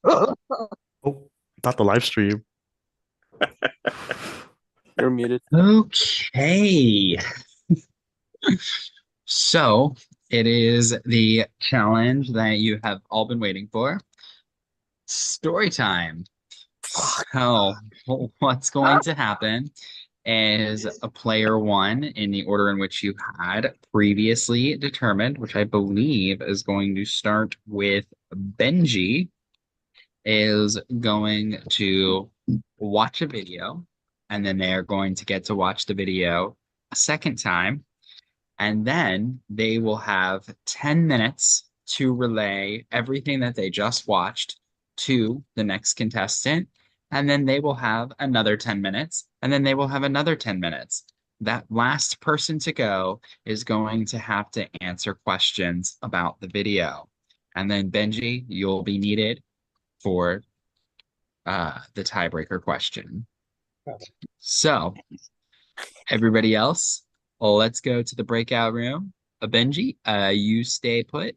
Oh, not the live stream. You're muted. Okay. So it is the challenge that you have all been waiting for. Story time. So what's going to happen is a player one in the order in which you had previously determined, which I believe is going to start with Benji, is going to watch a video, and then they are going to get to watch the video a second time. And then they will have 10 minutes to relay everything that they just watched to the next contestant. And then they will have another 10 minutes. And then they will have another 10 minutes. That last person to go is going to have to answer questions about the video. And then, Benji, you'll be needed for the tiebreaker question. So, everybody else, let's go to the breakout room. Benji, you stay put,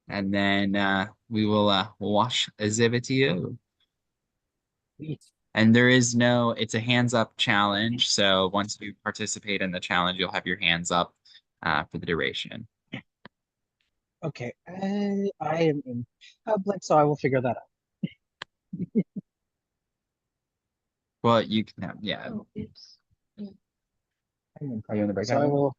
and then we will wash a ziva to you. And there is no, it's a hands up challenge. So once you participate in the challenge, you'll have your hands up for the duration. Okay, I am in public, so I will figure that out. Well, you can have, yeah. Are you in the breakout So I room? will.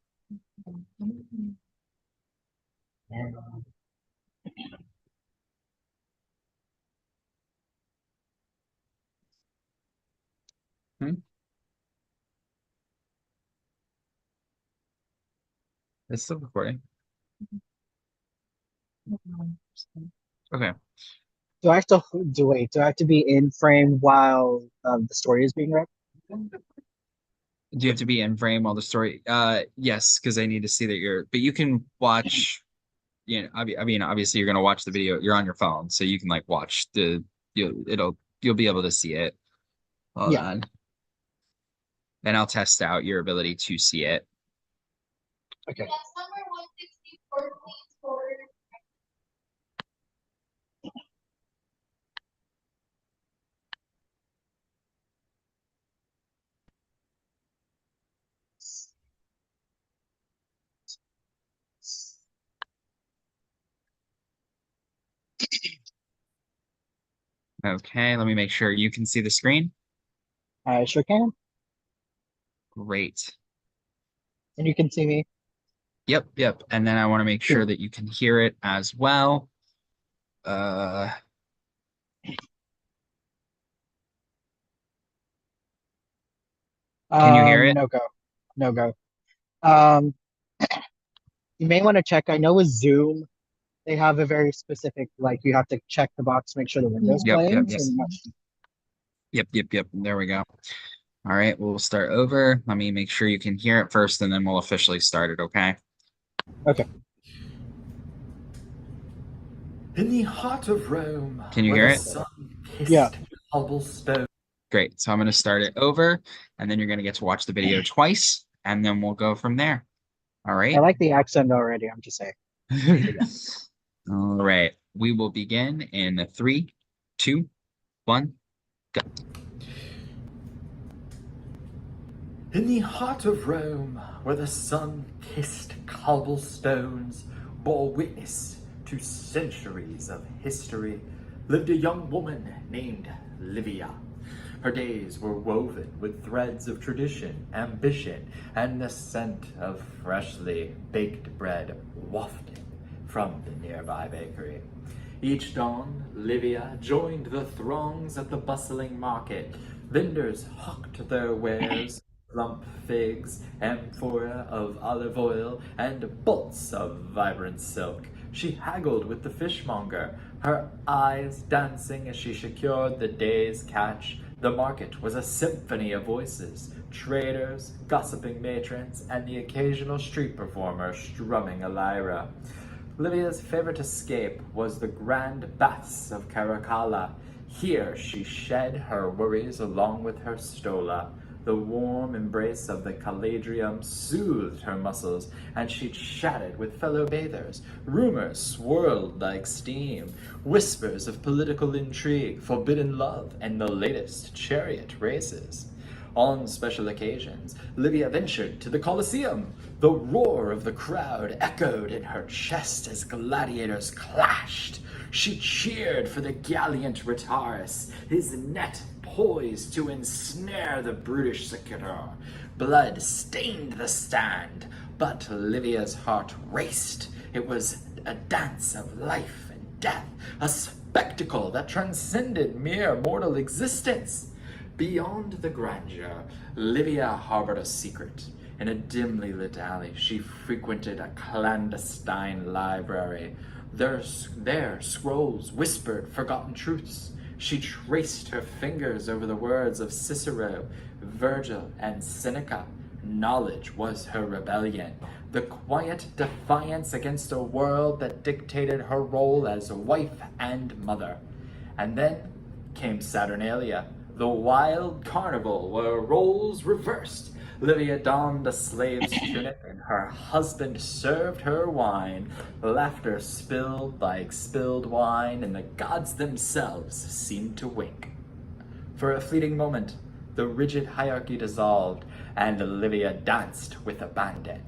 Hmm? It's still recording. Okay. Do I have to do wait? Do I have to be in frame while the story is being read? Do you have to be in frame while the story? Yes, because I need to see that you're. But you can watch. You know, I mean, obviously, you're gonna watch the video. You're on your phone, so you can like watch the. You'll be able to see it. Hold Yeah. on. And I'll test out your ability to see it. Okay. Okay, let me make sure you can see the screen. I sure can, Great. and you can see me. Yep. And then I want to make sure Cool. that you can hear it as well. Uh, can you hear it? No go, no go. Um, you may want to check. I know with Zoom, they have a very specific, like you have to check the box, make sure the window's Yep. playing. So I'm not sure. Yep. There we go. All right, we'll start over. Let me make sure you can hear it first, and then we'll officially start it, okay? Okay. In the heart of Rome, Can you where hear the it? sun kissed Yeah. cobblestone. Great. So I'm going to start it over, and then you're going to get to watch the video twice, and then we'll go from there. All right? I like the accent already. I'm just saying. All right. We will begin in 3, 2, 1, go. In the heart of Rome, where the sun kissed cobblestones, bore witness to centuries of history, lived a young woman named Livia. Her days were woven with threads of tradition, ambition, and the scent of freshly baked bread wafted from the nearby bakery. Each dawn, Livia joined the throngs at the bustling market. Vendors hawked their wares, plump figs, amphora of olive oil, and bolts of vibrant silk. She haggled with the fishmonger, her eyes dancing as she secured the day's catch. The market was a symphony of voices, traders, gossiping matrons, and the occasional street performer strumming a lyra. Livia's favorite escape was the grand baths of Caracalla. Here she shed her worries along with her stola. The warm embrace of the Caladrium soothed her muscles, and she chatted with fellow bathers. Rumors swirled like steam, whispers of political intrigue, forbidden love, and the latest chariot races. On special occasions, Livia ventured to the Colosseum. The roar of the crowd echoed in her chest as gladiators clashed. She cheered for the gallant Rhetorus, his net poised to ensnare the brutish secutor. Blood stained the stand, but Livia's heart raced. It was a dance of life and death, a spectacle that transcended mere mortal existence. Beyond the grandeur, Livia harbored a secret. In a dimly lit alley, she frequented a clandestine library. There, scrolls whispered forgotten truths. She traced her fingers over the words of Cicero, Virgil, and Seneca. Knowledge was her rebellion, the quiet defiance against a world that dictated her role as wife and mother. And then came Saturnalia, the wild carnival where roles reversed. Livia donned a slave's tunic and her husband served her wine. Laughter spilled like spilled wine, and the gods themselves seemed to wink. For a fleeting moment, the rigid hierarchy dissolved, and Livia danced with abandon.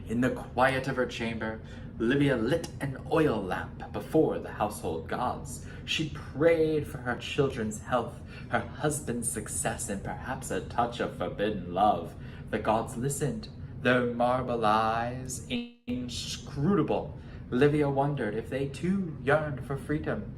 In the quiet of her chamber, Livia lit an oil lamp before the household gods. She prayed for her children's health, her husband's success, and perhaps a touch of forbidden love. The gods listened, their marble eyes inscrutable. Livia wondered if they too yearned for freedom.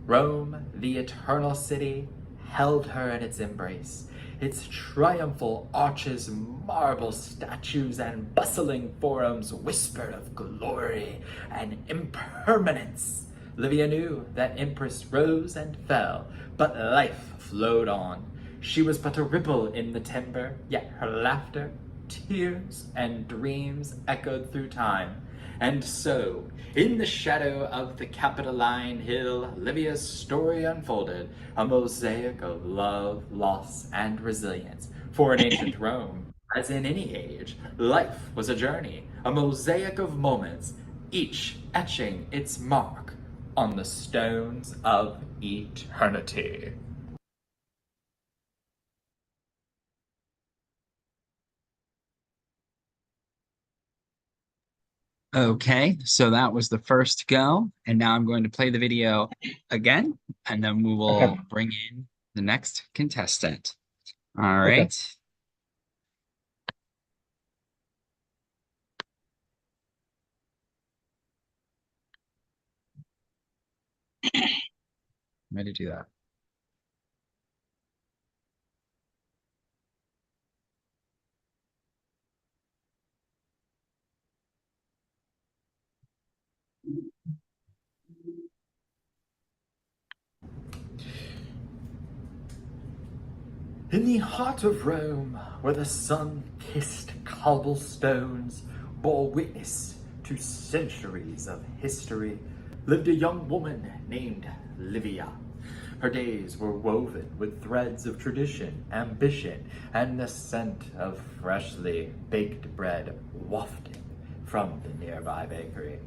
Rome, the eternal city, held her in its embrace. Its triumphal arches, marble statues, and bustling forums whispered of glory and impermanence. Livia knew that empress rose and fell, but life flowed on. She was but a ripple in the timber, yet her laughter, tears, and dreams echoed through time. And so, in the shadow of the Capitoline Hill, Livia's story unfolded, a mosaic of love, loss, and resilience. For in ancient Rome, as in any age, life was a journey, a mosaic of moments, each etching its mark on the stones of eternity. Okay, so that was the first go, and now I'm going to play the video again, and then we will Okay. bring in the next contestant. All Okay. right. Ready to do that. In the heart of Rome, where the sun-kissed cobblestones bore witness to centuries of history, lived a young woman named Livia. Her days were woven with threads of tradition, ambition, and the scent of freshly baked bread wafting from the nearby bakery.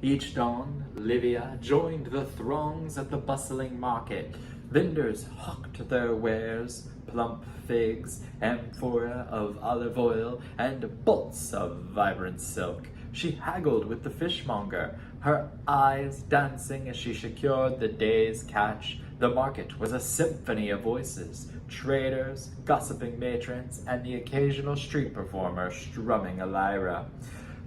Each dawn, Livia joined the throngs at the bustling market. Vendors hawked their wares, plump figs, amphora of olive oil, and bolts of vibrant silk. She haggled with the fishmonger, her eyes dancing as she secured the day's catch. The market was a symphony of voices, traders, gossiping matrons, and the occasional street performer strumming a lyra.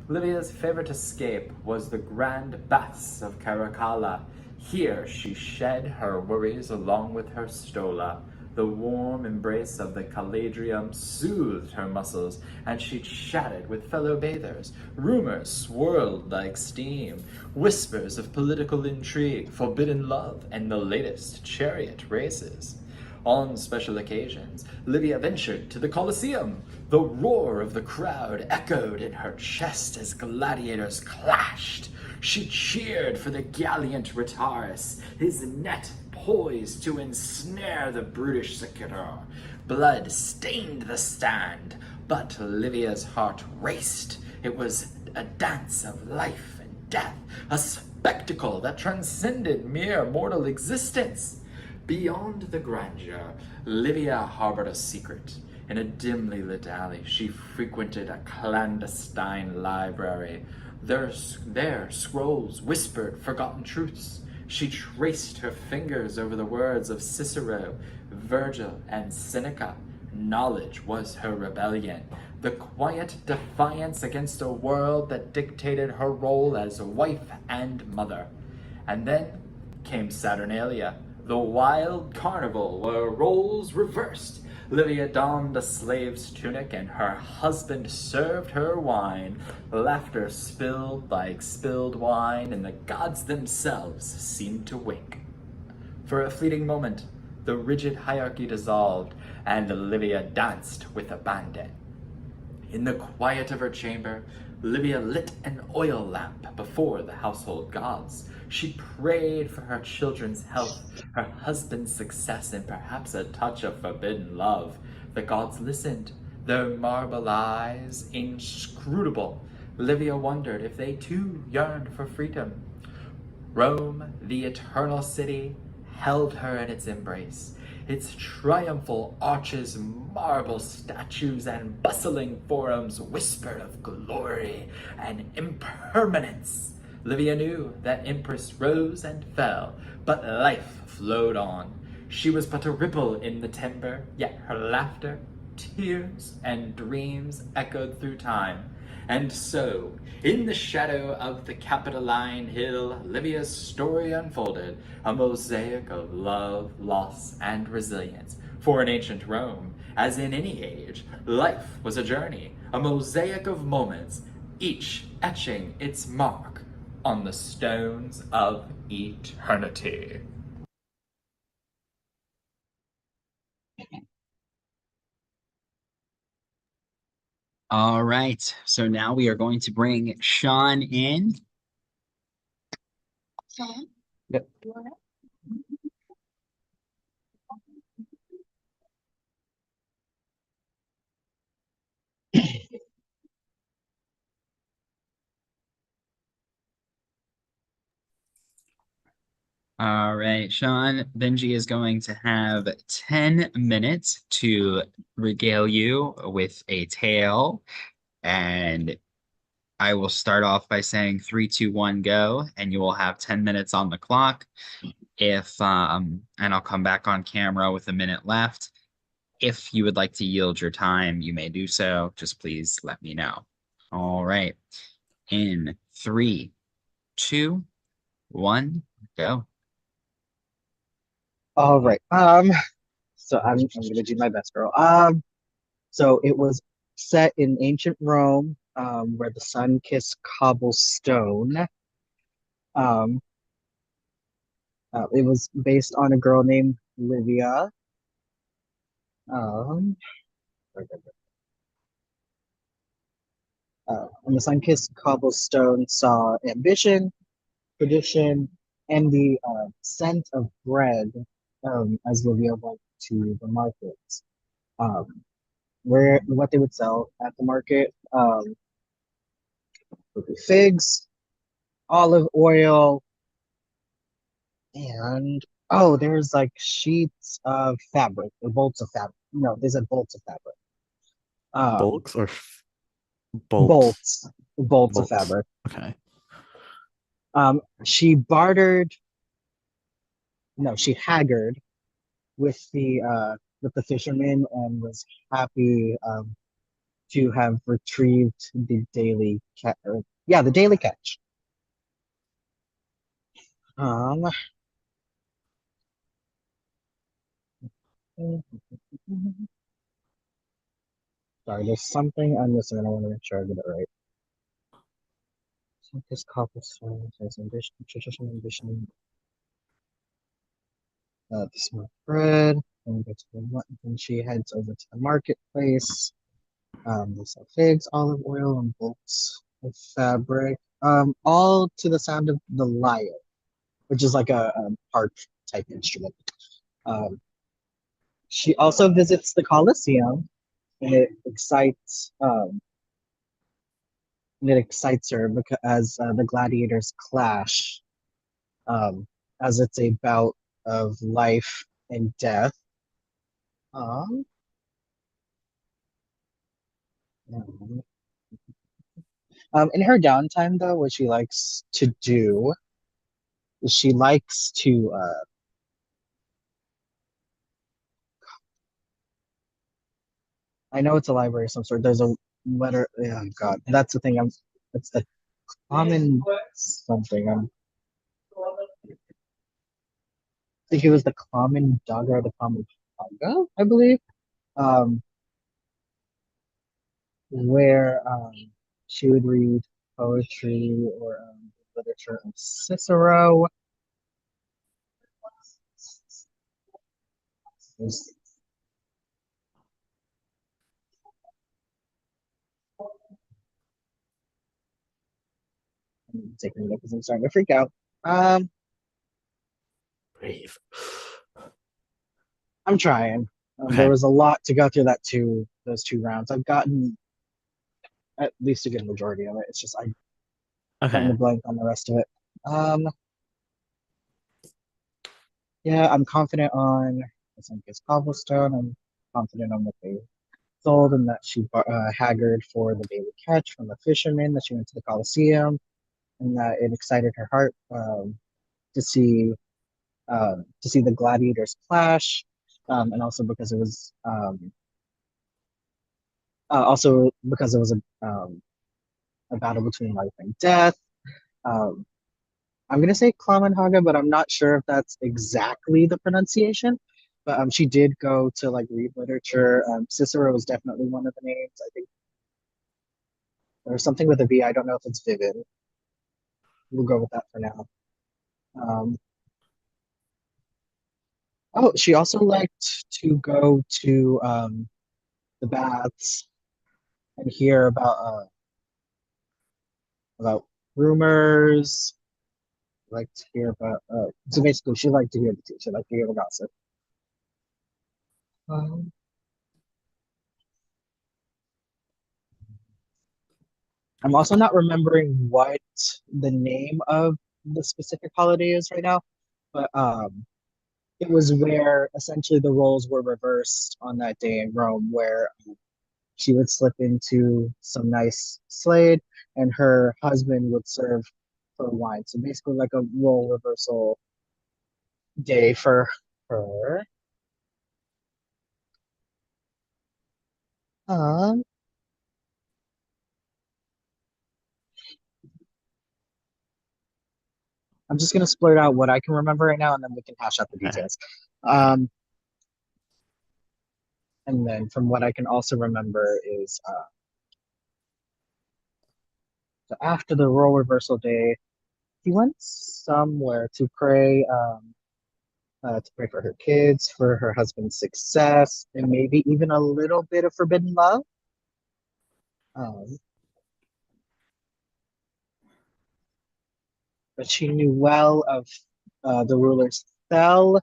Livia's favorite escape was the grand baths of Caracalla. Here she shed her worries along with her stola. The warm embrace of the Caladrium soothed her muscles, and she chatted with fellow bathers. Rumors swirled like steam, whispers of political intrigue, forbidden love, and the latest chariot races. On special occasions, Livia ventured to the Colosseum. The The roar of the crowd echoed in her chest as gladiators clashed. She cheered for the gallant Retaris, his net poised to ensnare the brutish Secutor. Blood stained the stand, but Livia's heart raced. It was a dance of life and death, a spectacle that transcended mere mortal existence. Beyond the grandeur, Livia harbored a secret. In a dimly lit alley, she frequented a clandestine library. There, scrolls whispered forgotten truths. She traced her fingers over the words of Cicero, Virgil, and Seneca. Knowledge was her rebellion, the quiet defiance against a world that dictated her role as wife and mother. And then came Saturnalia, the wild carnival where roles reversed. Livia donned a slave's tunic and her husband served her wine. Laughter spilled like spilled wine, and the gods themselves seemed to wink. For a fleeting moment, the rigid hierarchy dissolved, and Livia danced with abandon. In the quiet of her chamber, Livia lit an oil lamp before the household gods. She prayed for her children's health, her husband's success, and perhaps a touch of forbidden love. The gods listened, their marble eyes inscrutable. Livia wondered if they too yearned for freedom. Rome, the eternal city, held her in its embrace. Its triumphal arches, marble statues, and bustling forums whispered of glory and impermanence. Livia knew that empress rose and fell, but life flowed on. She was but a ripple in the timber, yet her laughter, tears, and dreams echoed through time. And so, in the shadow of the Capitoline Hill, Livia's story unfolded, a mosaic of love, loss, and resilience. For in ancient Rome, as in any age, life was a journey, a mosaic of moments, each etching its mark on the stones of eternity. All right. So now we are going to bring Sean in. Sean? Yep. You all right? All right, Sean, Benji is going to have 10 minutes to regale you with a tale. And I will start off by saying 3, 2, 1, go, and you will have 10 minutes on the clock. And I'll come back on camera with a minute left. If you would like to yield your time, you may do so. Just please let me know. All right. In 3, 2, 1, go. All right. So I'm gonna do my best, girl. So it was set in ancient Rome, where the sun kissed cobblestone. Um, it was based on a girl named Livia. Um, and the sun kissed cobblestone saw ambition, tradition, and the scent of bread, as Livia went to the markets. Um, where what they would sell at the market would be figs, olive oil, and oh, there's like sheets of fabric, or bolts of fabric. No, they said bolts of fabric. Um, Bulks or bolts? bolts of Bolts. fabric. Okay. She bartered. No, she haggered with the fishermen and was happy to have retrieved the daily catch. Yeah, the daily catch. Um, sorry, there's something I'm missing, and I want to make sure I get it right. So this cobblestone says ambition, tradition, ambition. The small bread, and go to the and she heads over to the marketplace. They sell figs, olive oil, and bolts of fabric. All to the sound of the lyre, which is like a harp type instrument. Um, she also visits the Colosseum, and it excites her because as the gladiators clash, um, as it's a bout of life and death. Um, in her downtime, though, what she likes to do is she likes to I know it's a library of some sort. There's a letter. Oh God, that's the thing. It's the common something. I think it was the common dog or the common Paga, I believe. Um, where she would read poetry or literature of Cicero. Was I'm taking a look because I'm starting to freak out. Um, Breathe. I'm trying. There Okay. was a lot to go through those 2 rounds. I've gotten at least a good majority of it. It's just I'm starting Okay. to blank on the rest of it. Um, yeah, I'm confident on Kasanka's cobblestone. I'm confident on what they sold and that she haggard for the daily catch from the fishermen, that she went to the Colosseum, and that it excited her heart to see the gladiators clash, and also because it was a battle between life and death. Um, I'm gonna say Klamenhaga, but I'm not sure if that's exactly the pronunciation. But she did go to like read literature. Cicero was definitely one of the names. I think there's something with a V. I don't know if it's Vivid. We'll go with that for now. Um, oh, she also liked to go to the baths and hear about rumors. Like to hear about so basically she liked to hear the tea. She liked to hear the gossip. Um, I'm also not remembering what the name of the specific holiday is right now, but it was where essentially the roles were reversed on that day in Rome, where she would slip into some nice Slade and her husband would serve her wine. So basically, like a role reversal day for her. Um, I'm just gonna splurt out what I can remember right now, and then we can hash out the Okay. details. Okay. And then from what I can also remember is so after the role reversal day, he went somewhere to pray for her kids, for her husband's success, and maybe even a little bit of forbidden love. Um, but she knew well of the ruler's Thel,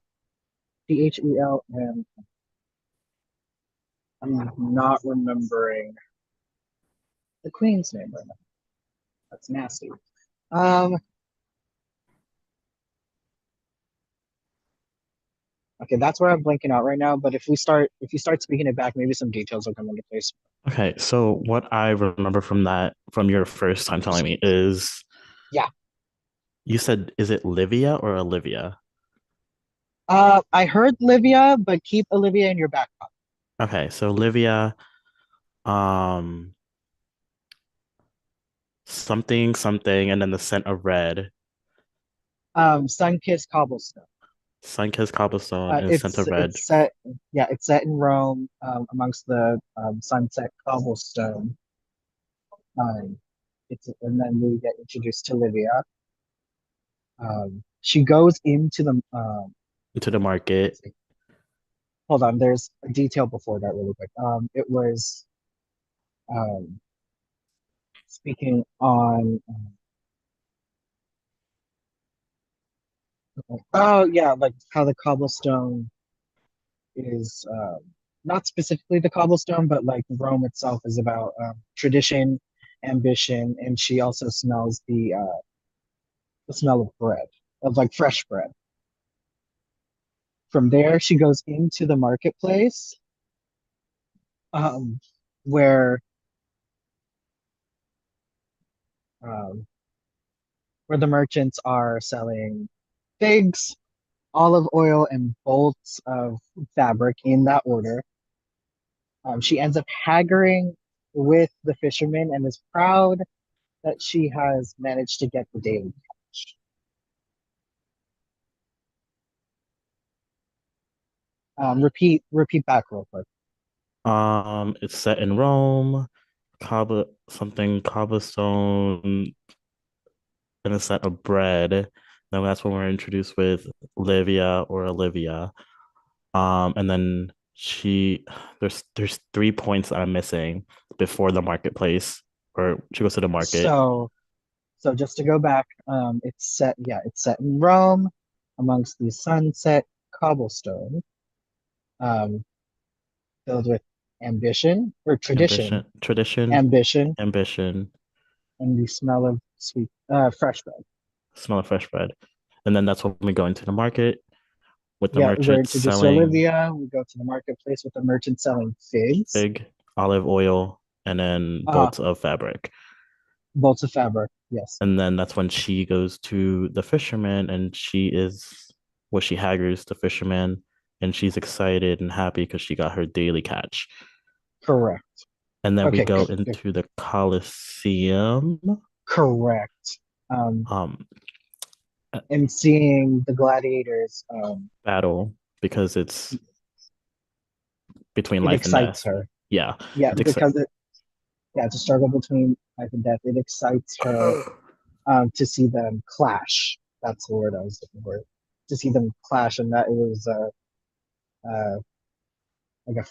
Thelm. I'm not remembering the queen's name right now. That's nasty. Um, okay, that's where I'm blanking out right now. But if you start speaking it back, maybe some details will come into place. Okay. So what I remember from from your first time telling me is Yeah. you said, is it Livia or Olivia? I heard Livia, but keep Olivia in your back pocket. Okay. So Livia, um, something, something, and then the scent of red. Sun-kissed cobblestone. Sunkissed cobblestone and scent It's of red. it's set yeah, it's set in Rome, amongst the sunset cobblestone. Um, and then we get introduced to Livia. She goes into the Into the market. let's see. Hold on, there's a detail before that really quick. It was Um, speaking on, oh yeah, like how the cobblestone is not specifically the cobblestone, but like Rome itself is about tradition, ambition, and she also smells the smell of bread, of like fresh bread. From there, she goes into the marketplace, um, where um, where the merchants are selling figs, olive oil, and bolts of fabric in that order. She ends up haggling with the fisherman and is proud that she has managed to get the daily catch. Repeat back real quick. It's set in Rome, cobblestone, and a set of bread. Then that's when we're introduced with Livia or Olivia. And then there's 3 points that I'm missing before the marketplace, or she goes to the market. So, so just to go back, it's set in Rome amongst the sunset cobblestone, um, filled with ambition or tradition, Tradition, ambition, ambition, and the smell of fresh bread. smell of fresh bread. And then that's when we go into the market with the Yeah, we're merchants introduced to selling Olivia. We go to the marketplace with the merchant selling figs, fig, olive oil, and then uh, bolts of fabric. bolts of fabric. Yes, And then that's when she goes to the fisherman and she haggles the fisherman and she's excited and happy because she got her daily catch. correct. And then we Okay, go into the Colosseum. correct. Um, um and seeing the gladiators, battle because it's between it life and excites death. her. Yeah. Yeah, It's exciting. because it's a struggle between life and death. It excites her to see them clash. That's the word I was looking for. To see them clash, and that it was like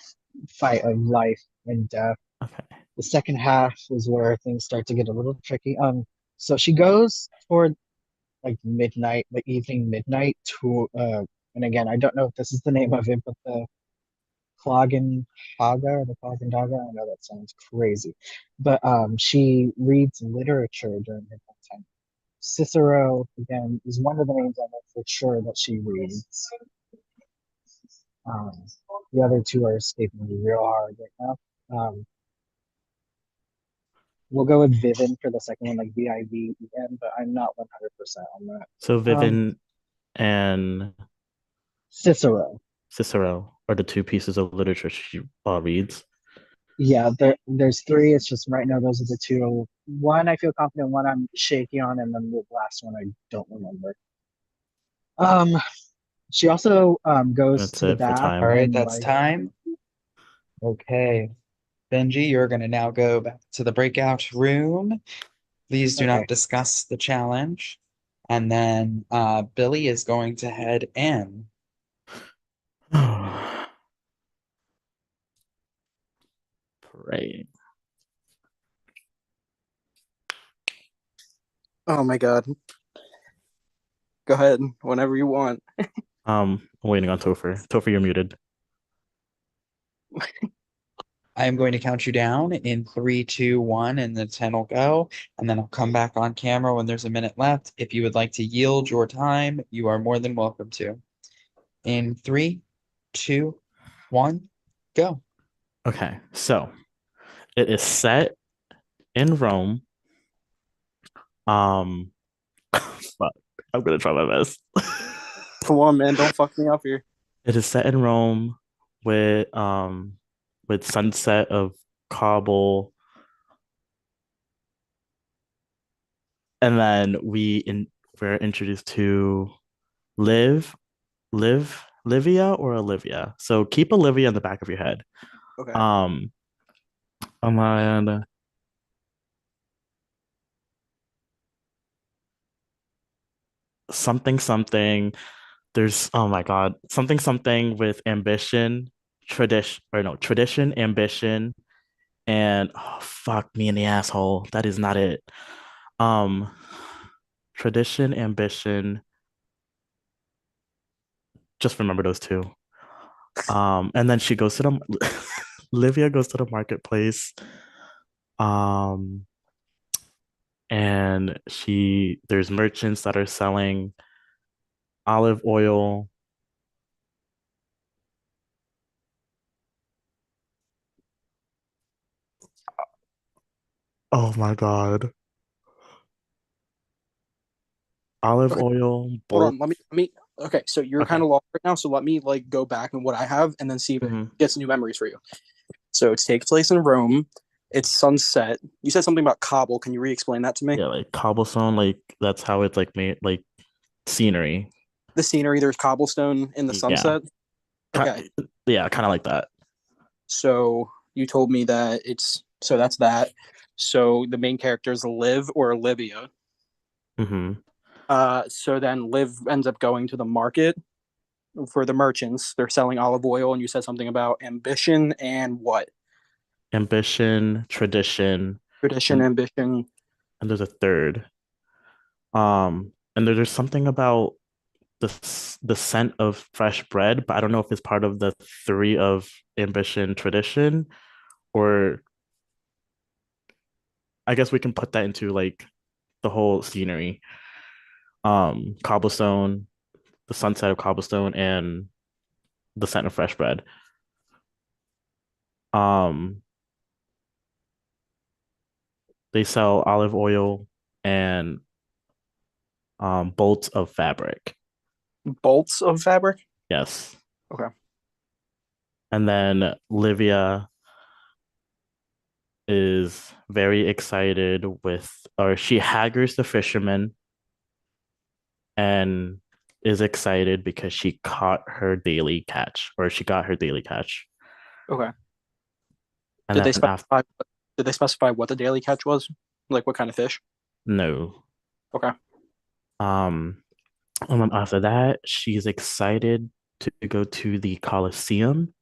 fight of life and death. Okay. The second half is where things start to get a little tricky. So she goes toward like midnight, the evening midnight to and again, I don't know if this is the name of it, but the Clogan Haga or the Clogan Daga. I know that sounds crazy, but she reads literature during her time. Cicero again is one of the names I know for sure that she reads. Um, the other two are escaping me real hard right now. We'll go with Viven for the second one, like Viven, but I'm not 100% on that. So Um, Vivian and Cicero. Cicero are the two pieces of literature she reads. Yeah, there's three. It's just right now those are the two. One I feel confident, one I'm shaky on, and then the last one I don't remember. Um, she also goes That's to the it for bath All time. right, and that's like time. Okay. Benji, you're going to now go back to the breakout room. Please do okay, not discuss the challenge. And then Billy is going to head in. Right. Oh my God. Go ahead whenever you want. I'm waiting on Topher. Topher, you're muted. I am going to count you down in 3, 2, 1, and the 10 will go. And then I'll come back on camera when there's a minute left. If you would like to yield your time, you are more than welcome to. In 3, 2, 1, go. Okay, so it is set in Rome. Um, fuck, I'm gonna try my best. Come on, man. Don't fuck me up here. It is set in Rome with sunset of cobble, and then we're introduced to Liv, Livia or Olivia. So keep Olivia in the back of your head. Okay. Um, and something. There's oh my God, something with ambition, tradition, ambition, And oh fuck me in the asshole. That is not it. Um, tradition, ambition. Just remember those two. And then she goes to the Livia goes to the marketplace. Um, and there's merchants that are selling olive oil. Oh my God. Olive Okay, oil, hold bolt. on. Let me. Okay, so you're kind Okay. of lost right now. So let me like go back and what I have, and then see if it Hmm. gets new memories for you. So it takes place in Rome. It's sunset. You said something about cobble. Can you re-explain that to me? Yeah, like cobblestone, like that's how it's like made, like scenery. The scenery. There's cobblestone in the Yeah. sunset. Okay. Yeah, kind of like that. So you told me that that's that. So the main character is Liv or Olivia. Hmm. So then Liv ends up going to the market for the merchants. They're selling olive oil, and you said something about ambition and what? Ambition, tradition, Tradition, and ambition. there's a third. And there's something about the scent of fresh bread, but I don't know if it's part of the three of ambition, tradition, or I guess we can put that into like the whole scenery. Cobblestone, the sunset of cobblestone, and the scent of fresh bread. Um, they sell olive oil and bolts of fabric. Bolts of fabric. Yes. Okay. And then Livia is very excited or she haggers the fisherman and is excited because she caught her daily catch, or she got her daily catch. Okay. And Did they then after, specify? Did they specify what the daily catch was? Like what kind of fish? no. Okay. Um, and then after that, she's excited to go to the Colosseum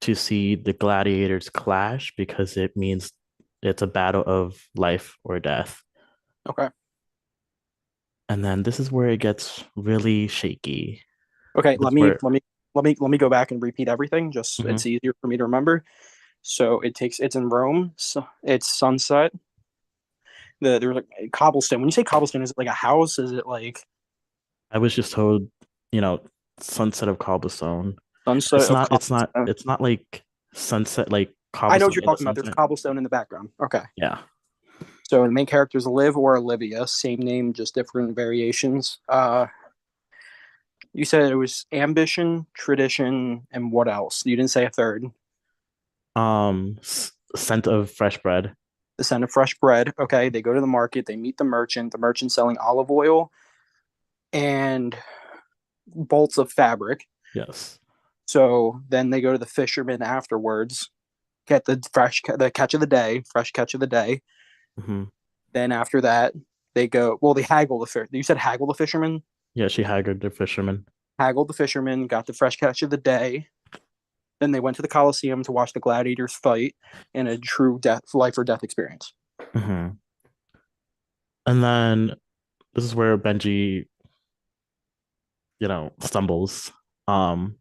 to see the gladiators clash because it means it's a battle of life or death. Okay. And then this is where it gets really shaky. Okay. This is where, Let me go back and repeat everything. Just Mhm. it's easier for me to remember. So it's in Rome. So it's sunset. There's like cobblestone. When you say cobblestone, is it like a house? Is it like I was just told, you know, sunset of cobblestone. sunset of cobblestone? it's not like sunset like I know what cobblestone you're like the talking about. There's sunset. cobblestone in the background. Okay. Yeah. So the main characters Liv or Olivia, same name, just different variations. You said it was ambition, tradition, and what else? You didn't say a third. Scent of fresh bread. The scent of fresh bread. Okay, they go to the market. They meet the merchant. The merchant selling olive oil and bolts of fabric. Yes. So then they go to the fisherman afterwards, get the catch of the day, fresh catch of the day. Hmm. Then after that, they go. Well, they haggle the fish. You said haggle the fisherman. Yeah, she haggard the fisherman. Haggled the fisherman, got the fresh catch of the day. Then they went to the Coliseum to watch the gladiators fight in a true life or death experience. Hmm. And then this is where Benji, stumbles. Um,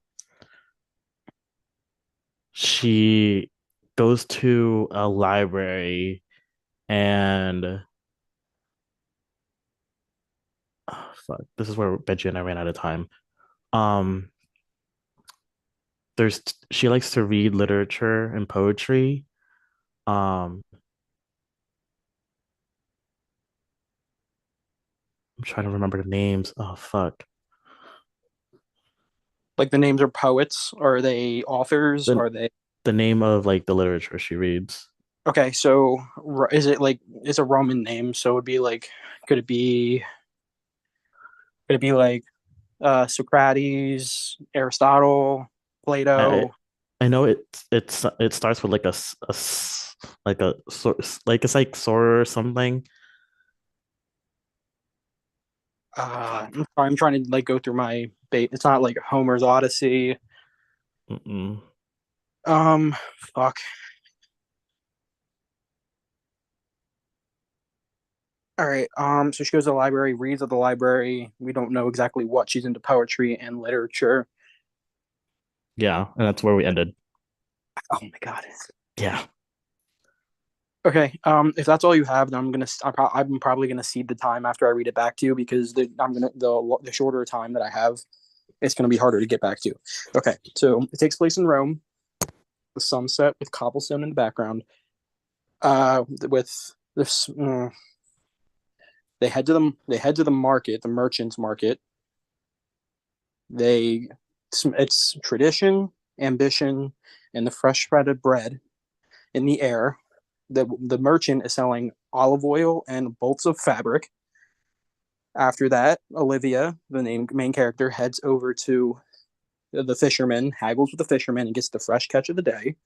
she goes to a library and oh, fuck, this is where Benji and I ran out of time. Um, there's she likes to read literature and poetry. Um, I'm trying to remember the names. Oh fuck. Like the names are poets. Are they authors? The Are they the name of like the literature she reads. okay? So is it like it's a Roman name? So it would be like could it be could it be like Socrates, Aristotle, I Plato? I know it starts with like like a like it's like Sora or something. I'm trying to like go through my bait. It's not like Homer's Odyssey. Mm-mm. Um, fuck. All right. So she goes to the library, reads at the library. We don't know exactly what she's into, poetry and literature. Yeah, and that's where we ended. Oh my god. Yeah. Okay. If that's all you have, then I'm probably gonna cede the time after I read it back to you because the shorter time that I have, it's gonna be harder to get back to. Okay. So it takes place in Rome. The sunset with cobblestone in the background. With this, they head to the market, the merchant's market. They it's tradition, ambition, and the fresh breaded bread in the air. The merchant is selling olive oil and bolts of fabric. After that, Olivia, the main character, heads over to the fisherman, haggles with the fisherman, and gets the fresh catch of the day.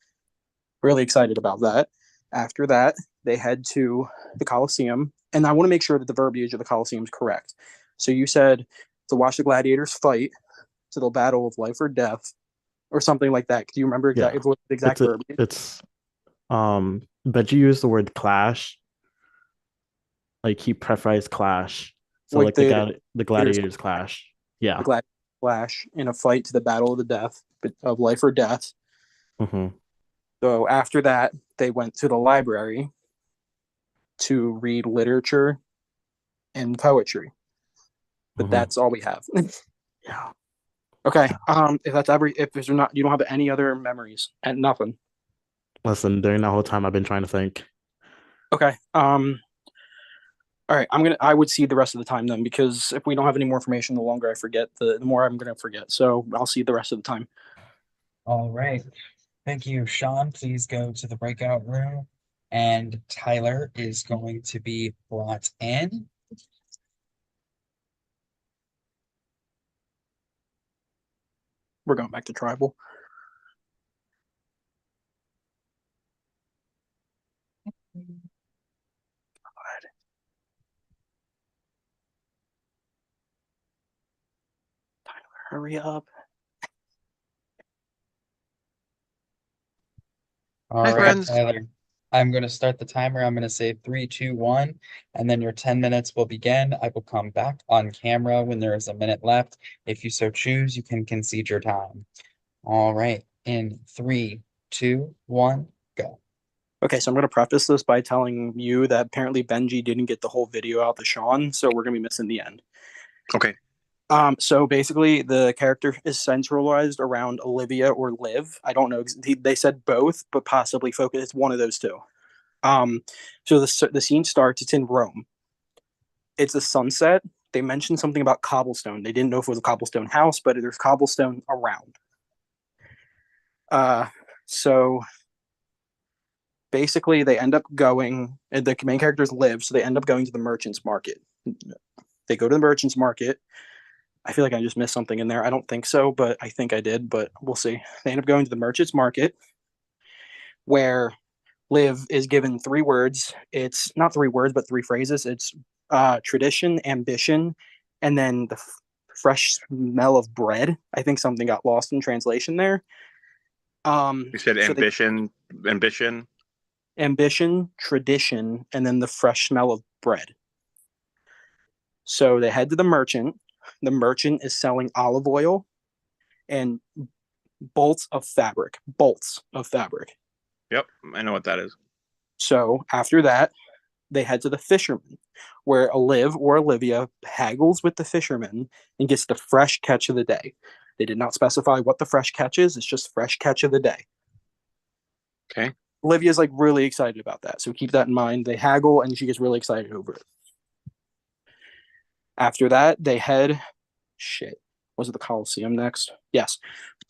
Really excited about that. After that, they head to the Colosseum, and I want to make sure that the verbiage of the Colosseum is correct. So you said to watch the gladiators fight to the battle of life or death, or something like that. Do you remember Yeah. exactly what the exact verbiage? But you used the word clash. Like he preferred clash. So Like like the gladiators clash. the Yeah. gladiators clash in a fight to the battle of the death of life or death. Mm-hmm. So after that, they went to the library to read literature and poetry. But Mm-hmm. that's all we have. Yeah. Okay. If there's not, you don't have any other memories and nothing. Listen, during that whole time I've been trying to think. Okay. All right. I would see the rest of the time then, because if we don't have any more information, the longer I forget, the more I'm gonna forget. So I'll see the rest of the time. All right. Thank you, Sean. Please go to the breakout room. And Tyler is going to be brought in. We're going back to tribal. Hurry up. All Hi, right, friends. Tyler. I'm going to start the timer. I'm going to say 3, 2, 1, and then your 10 minutes will begin. I will come back on camera when there is a minute left. If you so choose, you can concede your time. All right. In 3, 2, 1, go. Okay, so I'm going to preface this by telling you that apparently Benji didn't get the whole video out to Sean, so we're going to be missing the end. Okay. So basically, the character is centralized around Olivia or Liv. I don't know. They said both, but possibly focus. It's one of those two. So the scene starts. It's in Rome. It's a sunset. They mentioned something about cobblestone. They didn't know if it was a cobblestone house, but there's cobblestone around. So basically, they end up going. The main characters live, so they end up going to the merchant's market. They go to the merchant's market. I feel like I just missed something in there. I don't think so, but I think I did, but we'll see. They end up going to the merchant's market where Liv is given 3 words. It's not 3 words, but 3 phrases. It's tradition, ambition, and then the fresh smell of bread. I think something got lost in translation there. You said So ambition. ambition, tradition, and then the fresh smell of bread. So they head to the merchant. The merchant is selling olive oil and bolts of fabric. Bolts of fabric. Yep, I know what that is. So after that, they head to the fisherman, where Olive or Olivia haggles with the fisherman and gets the fresh catch of the day. They did not specify what the fresh catch is. It's just fresh catch of the day. Okay. Olivia's like really excited about that. So keep that in mind. They haggle and she gets really excited over it. After that, they head. Shit. Was it the Colosseum next? Yes.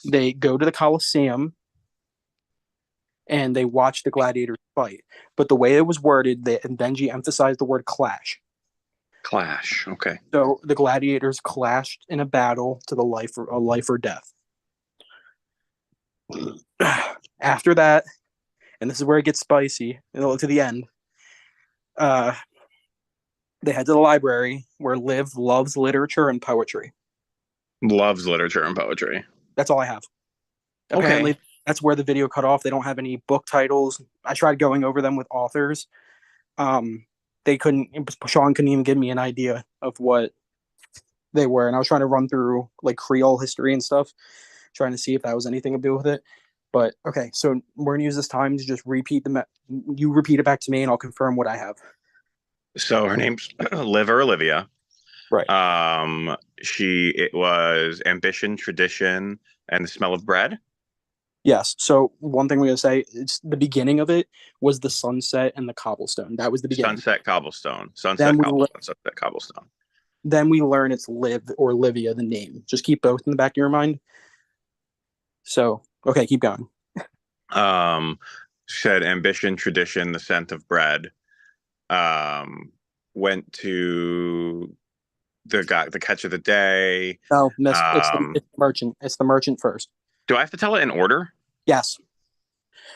They go to the Colosseum and they watch the gladiators fight. But the way it was worded, Benji emphasized the word clash. Clash. Okay. So the gladiators clashed in a battle to the life or death. After that, and this is where it gets spicy, to the end. They head to the library where Liv loves literature and poetry. Loves literature and poetry. That's all I have. Okay. Apparently, that's where the video cut off. They don't have any book titles. I tried going over them with authors. they couldn't. Sean couldn't even give me an idea of what they were, and I was trying to run through like Creole history and stuff, trying to see if that was anything to do with it. But okay, so we're gonna use this time to just repeat you repeat it back to me, and I'll confirm what I have. So her name's Liv or Olivia. Right. It was ambition, tradition, and the smell of bread. Yes. So one thing we're gonna say, it's the beginning of it was the sunset and the cobblestone. That was the beginning. Sunset cobblestone. Sunset cobblestone. Then we learn it's Liv or Livia, the name. Just keep both in the back of your mind. So okay, keep going. Said ambition, tradition, the scent of bread. Went to the catch of the day. No, miss. It's the merchant. It's the merchant first. Do I have to tell it in order? Yes.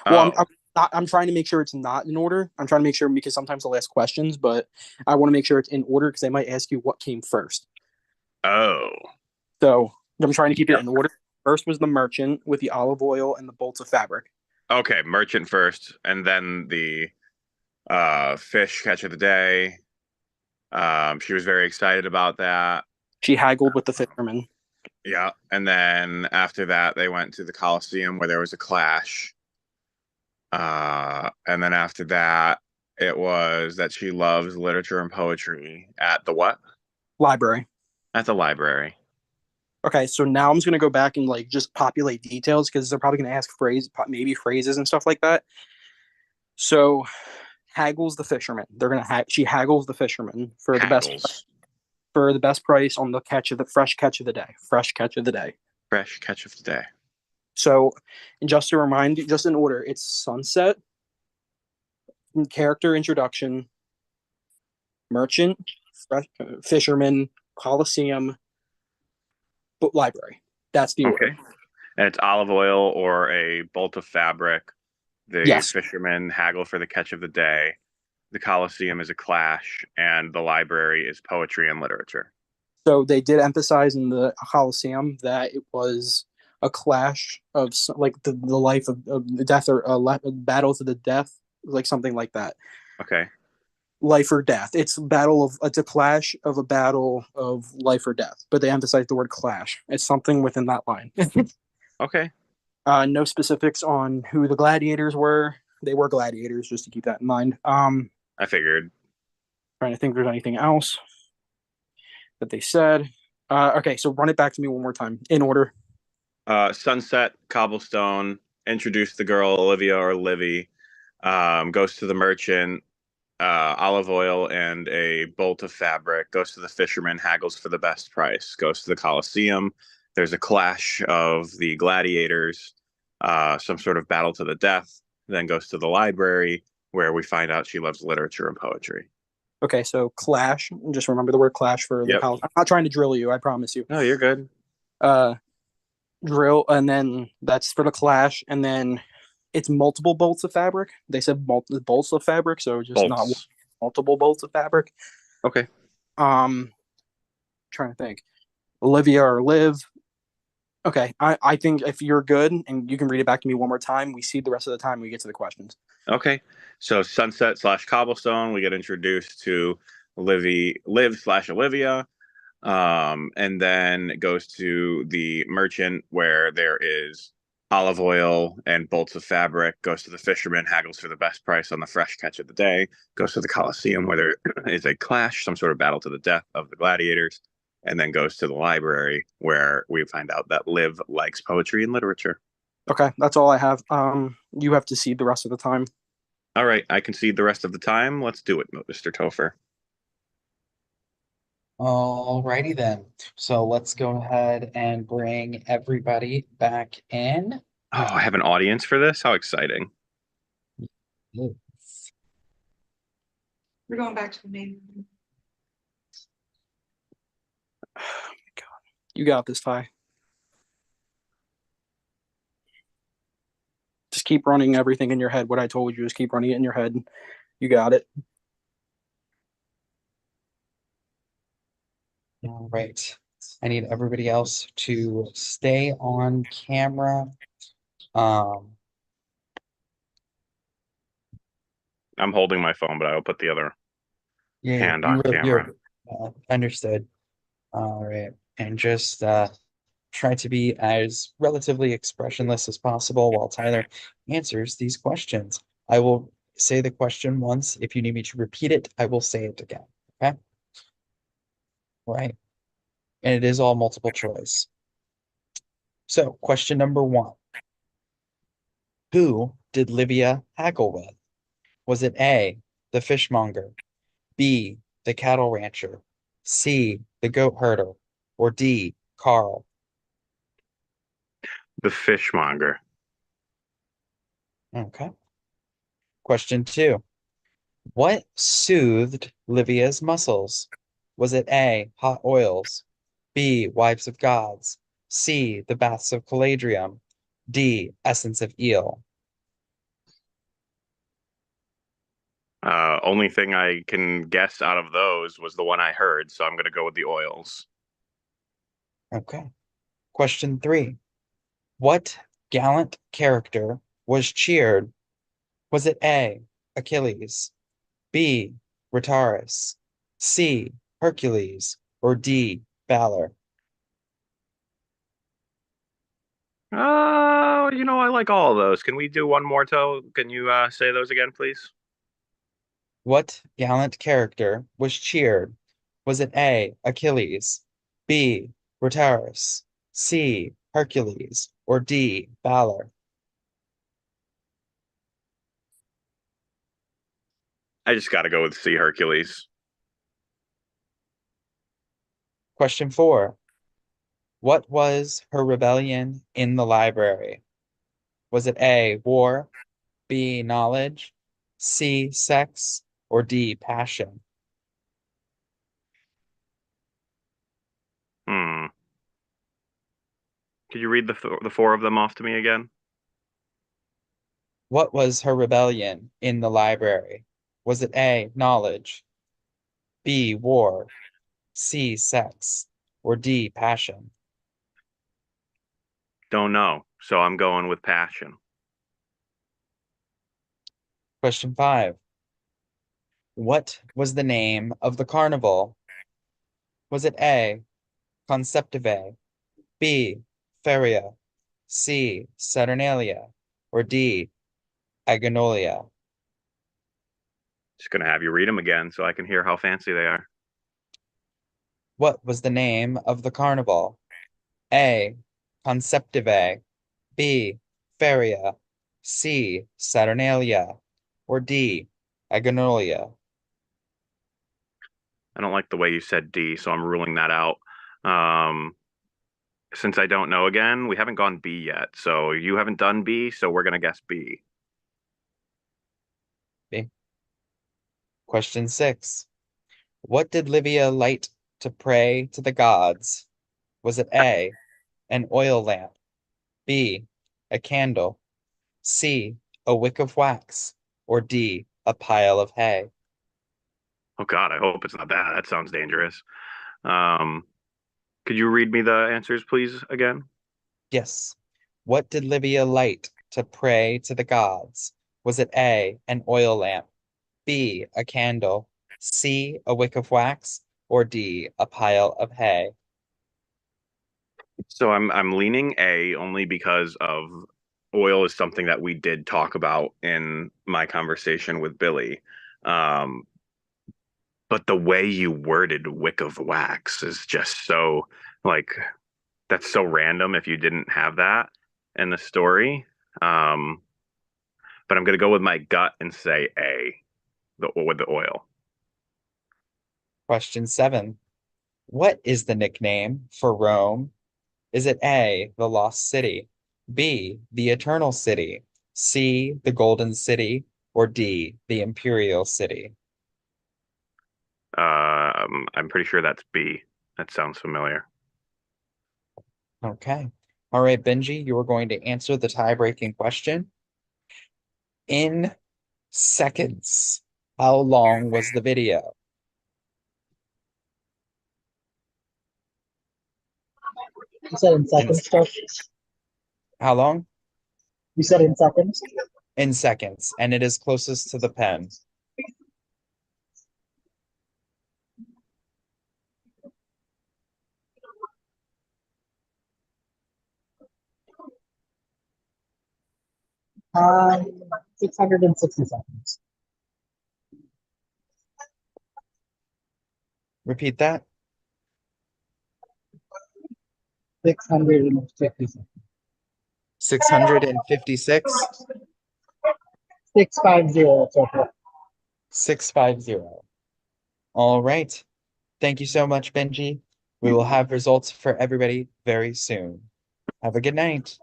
Well, I'm trying to make sure it's not in order. I'm trying to make sure because sometimes they'll ask questions, but I want to make sure it's in order because they might ask you what came first. Oh. So I'm trying to keep it in order. First was the merchant with the olive oil and the bolts of fabric. Okay, merchant first, and then the fish catch of the day. She was very excited about that. She haggled with the fisherman. Yeah, and then after that, they went to the Colosseum where there was a clash. And then after that, it was that she loves literature and poetry at the what? Library. At the library. Okay, so now I'm just gonna go back and like just populate details because they're probably gonna ask maybe phrases and stuff like that. So, haggles the fisherman. They're gonna she haggles the fisherman for the best price on the fresh catch of the day. Fresh catch of the day. Fresh catch of the day. So, and just to remind you, just in order, it's sunset, character introduction, merchant, fisherman, Colosseum, book library. That's the order. And it's olive oil or a bolt of fabric. The fisherman haggle for the catch of the day. The Colosseum is a clash, and the library is poetry and literature. So they did emphasize in the Colosseum that it was a clash of like the life of the death or battle to the death, like something like that. Okay. Life or death. It's a clash of a battle of life or death, but they emphasize the word clash. It's something within that line. Okay. No specifics on who the gladiators were. They were gladiators, just to keep that in mind. I figured. Trying to think if there's anything else that they said. Okay, so run it back to me one more time in order. Sunset, cobblestone, introduce the girl, Olivia or Livy, goes to the merchant, olive oil and a bolt of fabric, goes to the fisherman, haggles for the best price, goes to the Colosseum. There's a clash of the gladiators, some sort of battle to the death, then goes to the library where we find out she loves literature and poetry. Okay, so clash. Just remember the word clash for the college. I'm not trying to drill you, I promise you. No, you're good. Drill, and then that's for the clash, and then it's multiple bolts of fabric. They said bolts of fabric, so just not multiple bolts of fabric. Okay. Trying to think. Olivia or Liv. Okay, I think if you're good and you can read it back to me one more time, we see the rest of the time we get to the questions. Okay, so sunset / cobblestone, we get introduced to Liv/Olivia, and then it goes to the merchant where there is olive oil and bolts of fabric, goes to the fisherman, haggles for the best price on the fresh catch of the day, goes to the Colosseum where there is a clash, some sort of battle to the death of the gladiators, and then goes to the library where we find out that Liv likes poetry and literature. Okay, that's all I have. You have to see the rest of the time. All right, I concede the rest of the time. Let's do it, Mr. Topher. Alrighty then. So let's go ahead and bring everybody back in. Oh, I have an audience for this? How exciting. Yes. We're going back to the main. Oh my God. You got this, Ty. Just keep running everything in your head. What I told you, just keep running it in your head. You got it. All right. I need everybody else to stay on camera. I'm holding my phone, but I'll put the other Yeah, hand on camera. understood. All right. And just try to be as relatively expressionless as possible while Tyler answers these questions. I will say the question once. If you need me to repeat it, I will say it again. Okay. Right. And it is all multiple choice. So, question number one. Who did Livia haggle with? Was it A, the fishmonger, B, the cattle rancher, C, the goat herder, or D, Carl? The fishmonger. Okay. Question two. What soothed Livia's muscles? Was it A, hot oils, B, wives of gods, C, the baths of Caladrium, D, essence of eel? Only thing I can guess out of those was the one I heard, so I'm gonna go with the oils. Okay. Question three. What gallant character was cheered? Was it A, Achilles, B, Retaris, C, Hercules, or D, Valor? I like all of those. Can we do one more, Toe? Can you say those again, please? What gallant character was cheered? Was it A, Achilles, B, Retaris, C, Hercules, or D, Valor? I just gotta go with C, Hercules. Question four. What was her rebellion in the library? Was it A, war, B, knowledge, C, sex, or D, passion? Hmm. Could you read the four of them off to me again? What was her rebellion in the library? Was it A, knowledge, B, war, C, sex, or D, passion? Don't know. So I'm going with passion. Question five. What was the name of the carnival? Was it A, Conceptive, B, Feria, C, Saturnalia, or D, Aganolia? Just gonna have you read them again so I can hear how fancy they are. What was the name of the carnival? A, Conceptive, B, Feria, C, Saturnalia, or D, Aganolia? I don't like the way you said D, so I'm ruling that out. Um, since I don't know again, we haven't gone B yet. So you haven't done B, so we're gonna guess B. B. Question six. What did Livia light to pray to the gods? Was it A, an oil lamp, B, a candle, C, a wick of wax, or D, a pile of hay? Oh God, I hope it's not that. That sounds dangerous. Um, could you read me the answers, please, again? Yes. What did Livia light to pray to the gods? Was it A, an oil lamp, B, a candle, C, a wick of wax, or D, a pile of hay? So I'm leaning A only because of oil is something that we did talk about in my conversation with Billy. Um, but the way you worded wick of wax is just so like that's so random if you didn't have that in the story. Um, but I'm gonna go with my gut and say A, with the oil. Question seven. What is the nickname for Rome? Is it A, the lost city, B, the eternal city, C, the golden city, or D, the imperial city? I'm pretty sure that's B. That sounds familiar. Okay. All right, Benji, you are going to answer the tie-breaking question in seconds. How long was the video? You said in In, seconds, stuff. how long? You said in seconds. In seconds, and it is closest to the pen. Um, 660 seconds. Repeat that. 650 seconds. 656. 650 so far. 650. All right. Thank you so much, Benji. We will have results for everybody very soon. Have a good night.